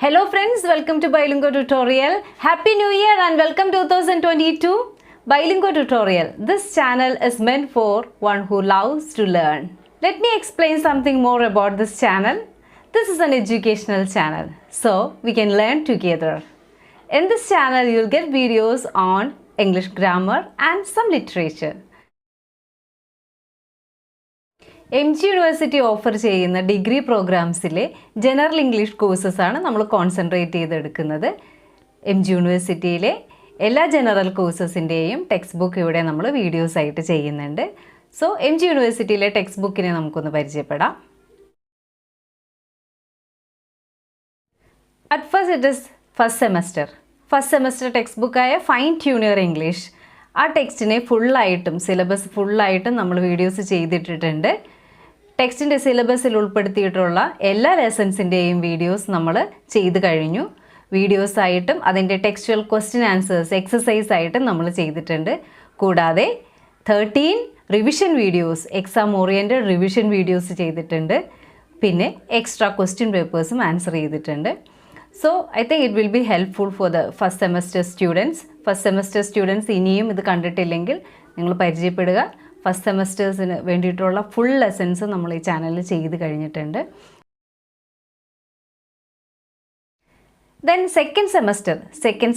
Hello friends, welcome to Bilingua tutorial. Happy New Year and welcome 2022. Bilingua tutorial. This channel is meant for one who loves to learn. Let me explain something more about this channel. This is an educational channel, so we can learn together. In this channel, you'll get videos on English grammar and some literature. MG university offer ചെയ്യുന്ന degree പ്രോഗ്രാംസിലെ general English courses ആണ് നമ്മൾ concentrate ചെയ്തെടുക്കുന്നത്. MG യൂണിവേഴ്സിറ്റിയിലെ എല്ലാ general കോഴ്സസിൻ്റെയും text book ഇവിടെ നമ്മൾ videos ആയിട്ട് ചെയ്യുന്നുണ്ട്. സോ MG യൂണിവേഴ്സിറ്റിയിലെ ടെക്സ്റ്റ് ബുക്കിനെ നമുക്കൊന്ന് പരിചയപ്പെടാം. At first it is first semester text ബുക്കായ ഫൈൻ ട്യൂൺ യുവർ ഇംഗ്ലീഷ്. ആ ടെക്സ്റ്റിനെ ഫുള്ളായിട്ടും സിലബസ് ഫുള്ളായിട്ടും നമ്മൾ വീഡിയോസ് ചെയ്തിട്ടിട്ടുണ്ട്. ടെക്സ്റ്റിൻ്റെ സിലബസിൽ ഉൾപ്പെടുത്തിയിട്ടുള്ള എല്ലാ ലെസൺസിൻ്റെയും വീഡിയോസ് നമ്മൾ ചെയ്ത് കഴിഞ്ഞു. വീഡിയോസായിട്ടും അതിൻ്റെ ടെക്സ്ച്വൽ ക്വസ്റ്റ്യൻ ആൻസേഴ്സ് എക്സസൈസ് ആയിട്ടും നമ്മൾ ചെയ്തിട്ടുണ്ട്. കൂടാതെ 13 revision videos, exam oriented revision videos ചെയ്തിട്ടുണ്ട്. പിന്നെ എക്സ്ട്രാ ക്വസ്റ്റ്യൻ പേപ്പേഴ്സും ആൻസർ ചെയ്തിട്ടുണ്ട്. So I think it will be helpful for the first semester students ഇനിയും ഇത് കണ്ടിട്ടില്ലെങ്കിൽ നിങ്ങൾ പരിചയപ്പെടുക. ഫസ്റ്റ് സെമസ്റ്റേഴ്സിന് വേണ്ടിയിട്ടുള്ള ഫുൾ ലെസൺസ് നമ്മൾ ഈ ചാനലിൽ ചെയ്ത് കഴിഞ്ഞിട്ടുണ്ട്. ദെൻ സെക്കൻഡ്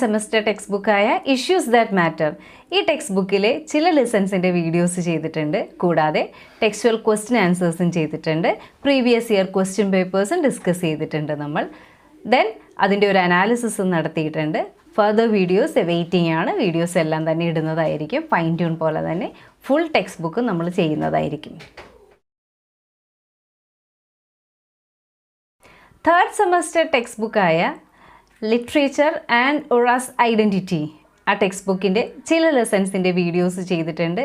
സെമസ്റ്റർ ടെക്സ്റ്റ് ബുക്കായ ഇഷ്യൂസ് ദാറ്റ് മാറ്റർ. ഈ ടെക്സ്റ്റ് ബുക്കിലെ ചില ലെസൺസിൻ്റെ വീഡിയോസ് ചെയ്തിട്ടുണ്ട്. കൂടാതെ ടെക്സ്ച്വൽ ക്വസ്റ്റ്യൻ ആൻസേഴ്സും ചെയ്തിട്ടുണ്ട്. പ്രീവിയസ് ഇയർ ക്വസ്റ്റ്യൻ പേപ്പേഴ്സും ഡിസ്കസ് ചെയ്തിട്ടുണ്ട് നമ്മൾ. ദെൻ അതിൻ്റെ ഒരു അനാലിസിസും നടത്തിയിട്ടുണ്ട്. ഫർദർ വീഡിയോസ് വെയിറ്റിംഗ് ആണ്. വീഡിയോസ് എല്ലാം തന്നെ ഇടുന്നതായിരിക്കും. ഫൈൻ ട്യൂൺ പോലെ തന്നെ ഫുൾ ടെക്സ്റ്റ് ബുക്ക് നമ്മൾ ചെയ്യുന്നതായിരിക്കും. തേർഡ് സെമസ്റ്റർ ടെക്സ്റ്റ് ബുക്കായ ലിറ്ററേച്ചർ ആൻഡ് ഒറാസ് ഐഡൻറ്റിറ്റി. ആ ടെക്സ്റ്റ് ബുക്കിൻ്റെ ചില ലെസൺസിൻ്റെ വീഡിയോസ് ചെയ്തിട്ടുണ്ട്.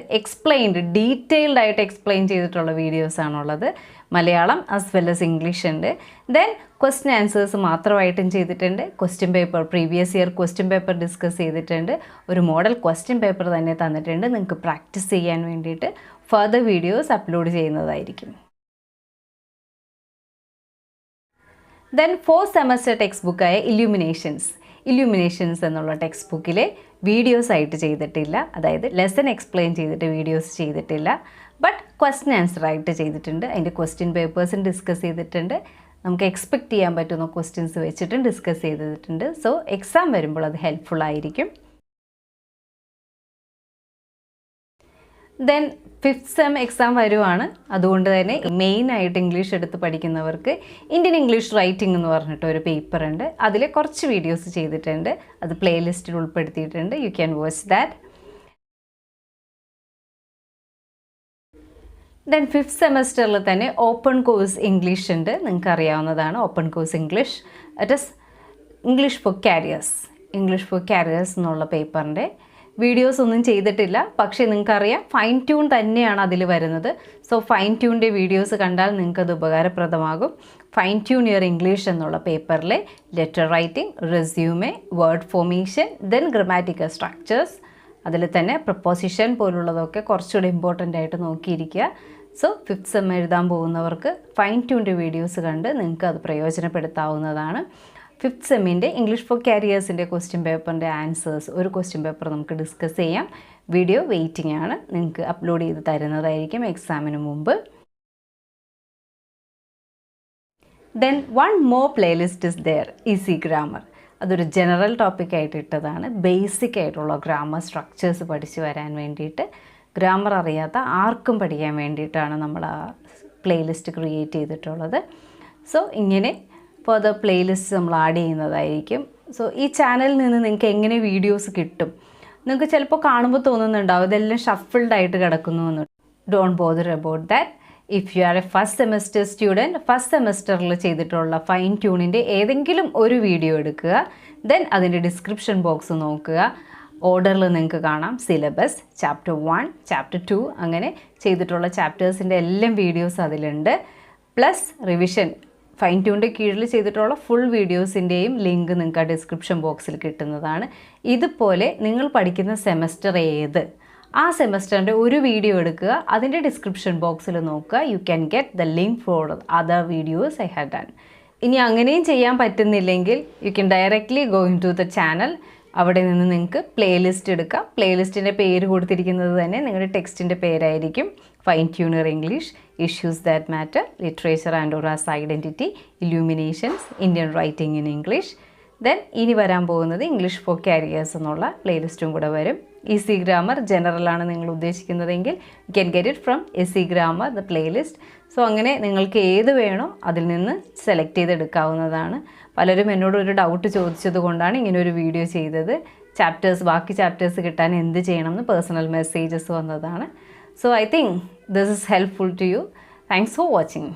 ഡീറ്റെയിൽഡ് ആയിട്ട് എക്സ്പ്ലെയിൻ ചെയ്തിട്ടുള്ള വീഡിയോസാണുള്ളത്. Malayalam as well as English ഉണ്ട്. ദെൻ ക്വസ്റ്റ്യൻ ആൻസേഴ്സ് മാത്രമായിട്ടും ചെയ്തിട്ടുണ്ട്. Question paper, previous year question paper discuss ചെയ്തിട്ടുണ്ട്. ഒരു മോഡൽ ക്വസ്റ്റ്യൻ പേപ്പർ തന്നെ തന്നിട്ടുണ്ട് നിങ്ങൾക്ക് പ്രാക്ടീസ് ചെയ്യാൻ വേണ്ടിയിട്ട്. ഫർദർ വീഡിയോസ് അപ്ലോഡ് ചെയ്യുന്നതായിരിക്കും. ദെൻ ഫോർത്ത് സെമസ്റ്റർ ടെക്സ്റ്റ് ബുക്കായ ഇല്യൂമിനേഷൻസ് എന്നുള്ള ടെക്സ്റ്റ് ബുക്കിലെ വീഡിയോസ് ആയിട്ട് ചെയ്തിട്ടില്ല. അതായത് ലെസൺ എക്സ്പ്ലെയിൻ ചെയ്തിട്ട് വീഡിയോസ് ചെയ്തിട്ടില്ല. ബട്ട് ക്വസ്റ്റ്യൻ ആൻസർ ആയിട്ട് ചെയ്തിട്ടുണ്ട്. അതിൻ്റെ ക്വസ്റ്റ്യൻ പേപ്പേഴ്സും ഡിസ്കസ് ചെയ്തിട്ടുണ്ട്. നമുക്ക് എക്സ്പെക്റ്റ് ചെയ്യാൻ പറ്റുന്ന ക്വസ്റ്റ്യൻസ് വെച്ചിട്ടും ഡിസ്കസ് ചെയ്തിട്ടുണ്ട്. സോ എക്സാം വരുമ്പോൾ അത് ഹെൽപ്ഫുൾ ആയിരിക്കും. ദെൻ ഫിഫ്ത്ത് സെം എക്സാം വരുവാണ്. അതുകൊണ്ട് തന്നെ മെയിനായിട്ട് ഇംഗ്ലീഷ് എടുത്ത് പഠിക്കുന്നവർക്ക് ഇന്ത്യൻ ഇംഗ്ലീഷ് റൈറ്റിംഗ് എന്ന് പറഞ്ഞിട്ട് ഒരു പേപ്പർ ഉണ്ട്. അതിൽ കുറച്ച് വീഡിയോസ് ചെയ്തിട്ടുണ്ട്. അത് പ്ലേലിസ്റ്റിൽ ഉൾപ്പെടുത്തിയിട്ടുണ്ട്. You can watch that. Then fifth സെമസ്റ്ററിൽ തന്നെ ഓപ്പൺ കോഴ്സ് ഇംഗ്ലീഷ് ഉണ്ട്. നിങ്ങൾക്ക് അറിയാവുന്നതാണ് open course English. It is English for careers എന്നുള്ള പേപ്പറിൻ്റെ വീഡിയോസ് ഒന്നും ചെയ്തിട്ടില്ല. പക്ഷേ നിങ്ങൾക്കറിയാം ഫൈൻ ട്യൂൺ തന്നെയാണ് അതിൽ വരുന്നത്. സോ ഫൈൻ ട്യൂണിൻ്റെ വീഡിയോസ് കണ്ടാൽ നിങ്ങൾക്കത് ഉപകാരപ്രദമാകും. ഫൈൻ ട്യൂൺ യുവർ ഇംഗ്ലീഷ് എന്നുള്ള പേപ്പറിലെ letter writing, resume, word formation, then grammatical structures, അതിൽ തന്നെ പ്രപ്പോസിഷൻ പോലുള്ളതൊക്കെ കുറച്ചുകൂടി ഇമ്പോർട്ടൻ്റ് ആയിട്ട് നോക്കിയിരിക്കുക. സോ ഫിഫ്ത്ത് സെം എഴുതാൻ പോകുന്നവർക്ക് ഫൈൻ ട്യൂണിൻ്റെ വീഡിയോസ് കണ്ട് നിങ്ങൾക്ക് അത് പ്രയോജനപ്പെടുത്താവുന്നതാണ്. ഫിഫ്ത്ത് സെമ്മിൻ്റെ ഇംഗ്ലീഷ് ഫോർ കാരിയേഴ്സിൻ്റെ ക്വസ്റ്റ്യൻ പേപ്പറിൻ്റെ ആൻസേഴ്സ് ഒരു ക്വസ്റ്റ്യൻ പേപ്പർ നമുക്ക് ഡിസ്കസ് ചെയ്യാം. വീഡിയോ വെയിറ്റിംഗ് ആണ്. നിങ്ങൾക്ക് അപ്ലോഡ് ചെയ്ത് തരുന്നതായിരിക്കും എക്സാമിന് മുമ്പ്. Then one more playlist is there, easy grammar. അതൊരു ജനറൽ ടോപ്പിക്കായിട്ട് ഇട്ടതാണ്. ബേസിക് ആയിട്ടുള്ള ഗ്രാമർ സ്ട്രക്ചേഴ്സ് പഠിച്ചു വരാൻ വേണ്ടിയിട്ട്, ഗ്രാമർ അറിയാത്ത ആർക്കും പഠിക്കാൻ വേണ്ടിയിട്ടാണ് നമ്മൾ ആ പ്ലേലിസ്റ്റ് ക്രിയേറ്റ് ചെയ്തിട്ടുള്ളത്. സോ ഇങ്ങനെ ഫർദർ പ്ലേലിസ്റ്റ് നമ്മൾ ആഡ് ചെയ്യുന്നതായിരിക്കും. സോ ഈ ചാനലിൽ നിന്ന് നിങ്ങൾക്ക് എങ്ങനെ വീഡിയോസ് കിട്ടും? നിങ്ങൾക്ക് ചിലപ്പോൾ കാണുമ്പോൾ തോന്നുന്നുണ്ടാവും ഇതെല്ലാം ഷഫിൾഡ് ആയിട്ട് കിടക്കുന്നു എന്ന്. Don't bother about that. If you are A first semester student, first സെമസ്റ്ററിൽ ചെയ്തിട്ടുള്ള ഫൈൻ ട്യൂണിൻ്റെ ഏതെങ്കിലും ഒരു വീഡിയോ എടുക്കുക. ദെൻ അതിൻ്റെ ഡിസ്ക്രിപ്ഷൻ ബോക്സ് നോക്കുക. ഓർഡറിൽ നിങ്ങൾക്ക് കാണാം സിലബസ്, ചാപ്റ്റർ 1, ചാപ്റ്റർ 2 അങ്ങനെ ചെയ്തിട്ടുള്ള ചാപ്റ്റേഴ്സിൻ്റെ എല്ലാം വീഡിയോസ് അതിലുണ്ട്. പ്ലസ് റിവിഷൻ ഫൈൻ ട്യൂണിൻ്റെ കീഴിൽ ചെയ്തിട്ടുള്ള ഫുൾ വീഡിയോസിൻ്റെയും ലിങ്ക് നിങ്ങൾക്ക് ആ ഡിസ്ക്രിപ്ഷൻ ബോക്സിൽ കിട്ടുന്നതാണ്. ഇതുപോലെ നിങ്ങൾ പഠിക്കുന്ന സെമസ്റ്റർ ഏത്, ആ സെമസ്റ്ററിൻ്റെ ഒരു വീഡിയോ എടുക്കുക, അതിൻ്റെ ഡിസ്ക്രിപ്ഷൻ ബോക്സിൽ നോക്കുക. You can get the link for other videos I have done. ഇനി അങ്ങനെയും ചെയ്യാൻ പറ്റുന്നില്ലെങ്കിൽ you can directly go into the channel. അവിടെ നിന്ന് നിങ്ങൾക്ക് പ്ലേലിസ്റ്റ് എടുക്കാം. പ്ലേലിസ്റ്റിൻ്റെ പേര് കൊടുത്തിരിക്കുന്നത് തന്നെ നിങ്ങളുടെ ടെക്സ്റ്റിൻ്റെ പേരായിരിക്കും. Fine tune your English, issues that matter, literature and or as identity, illuminations, Indian writing in English. Then ഇനി വരാൻ പോകുന്നത് ഇംഗ്ലീഷ് ഫോർ കാരിയേഴ്സ് എന്നുള്ള പ്ലേലിസ്റ്റും കൂടെ വരും. ഈസി ഗ്രാമർ ജനറലാണ് നിങ്ങൾ ഉദ്ദേശിക്കുന്നതെങ്കിൽ you can get it from easy grammar the playlist. So അങ്ങനെ നിങ്ങൾക്ക് ഏത് വേണോ അതിൽ നിന്ന് സെലക്ട് ചെയ്തെടുക്കാവുന്നതാണ്. പലരും എന്നോട് ഒരു ഡൗട്ട് ചോദിച്ചത് കൊണ്ടാണ് ഇങ്ങനെ ഒരു വീഡിയോ ചെയ്തത്. ബാക്കി ചാപ്റ്റേഴ്സ് കിട്ടാൻ എന്ത് ചെയ്യണമെന്ന് പേഴ്സണൽ മെസ്സേജസ് വന്നതാണ്. So I think this is helpful to you. Thanks for watching.